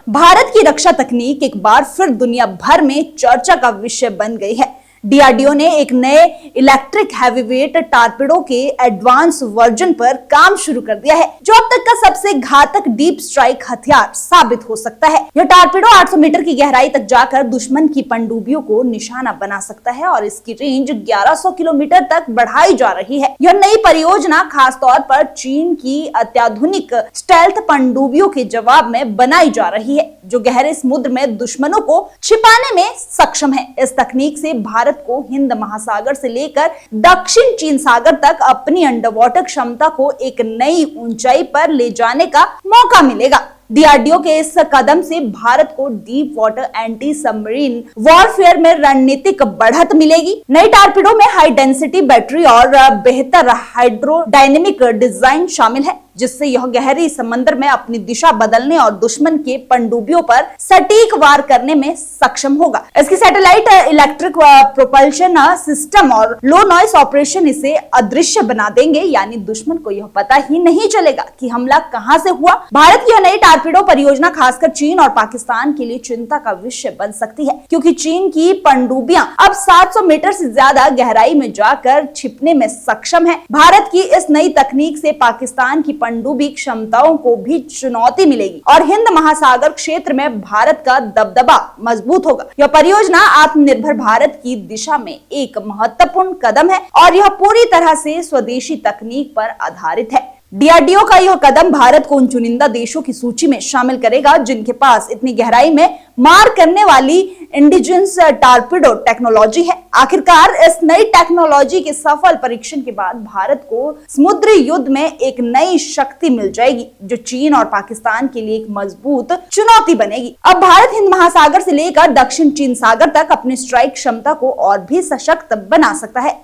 भारत की रक्षा तकनीक एक बार फिर दुनिया भर में चर्चा का विषय बन गई है। डीआरडीओ ने एक नए इलेक्ट्रिक हैवीवेट टारपीडो के एडवांस वर्जन पर काम शुरू कर दिया है, जो अब तक का सबसे घातक डीप स्ट्राइक हथियार साबित हो सकता है। यह टारपीडो 800 मीटर की गहराई तक जाकर दुश्मन की पनडुब्बियों को निशाना बना सकता है और इसकी रेंज 1100 किलोमीटर तक बढ़ाई जा रही है। यह नई परियोजना खासतौर पर चीन की अत्याधुनिक स्टेल्थ पनडुब्बियों के जवाब में बनाई जा रही है, जो गहरे समुद्र में दुश्मनों को छिपाने में सक्षम है। इस तकनीक से भारत को हिंद महासागर से लेकर दक्षिण चीन सागर तक अपनी अंडर वाटर क्षमता को एक नई ऊंचाई पर ले जाने का मौका मिलेगा। डीआरडीओ के इस कदम से भारत को deep water anti submarine warfare में रणनीतिक बढ़त मिलेगी। नई टारपीडो में हाई डेंसिटी बैटरी और बेहतर हाइड्रोडायनेमिक डिजाइन शामिल है, जिससे यह गहरी समंदर में अपनी दिशा बदलने और दुश्मन के पनडुब्बियों पर सटीक वार करने में सक्षम होगा। इसकी सैटेलाइट इलेक्ट्रिक प्रोपल्शन सिस्टम और लो नॉइस ऑपरेशन इसे अदृश्य बना देंगे, यानी दुश्मन को यह पता ही नहीं चलेगा कि हमला कहां से हुआ। भारत की यह नई टारपीडो परियोजना खासकर चीन और पाकिस्तान के लिए चिंता का विषय बन सकती है, क्योंकि चीन की पनडुब्बियां अब 700 मीटर से ज्यादा गहराई में जाकर छिपने में सक्षम है। भारत की इस नई तकनीक से पाकिस्तान की पनडुब्बी क्षमताओं को भी चुनौती मिलेगी और हिंद महासागर क्षेत्र में भारत का दबदबा मजबूत होगा। यह परियोजना आत्मनिर्भर भारत की दिशा में एक महत्वपूर्ण कदम है और यह पूरी तरह से स्वदेशी तकनीक पर आधारित है। डीआरडीओ का यह कदम भारत को उन चुनिंदा देशों की सूची में शामिल करेगा जिनके पास इतनी गहराई में मार करने वाली इंडिजिनस टारपीडो टेक्नोलॉजी है। आखिरकार इस नई टेक्नोलॉजी के सफल परीक्षण के बाद भारत को समुद्री युद्ध में एक नई शक्ति मिल जाएगी, जो चीन और पाकिस्तान के लिए एक मजबूत चुनौती बनेगी। अब भारत हिंद महासागर से लेकर दक्षिण चीन सागर तक अपनी स्ट्राइक क्षमता को और भी सशक्त बना सकता है।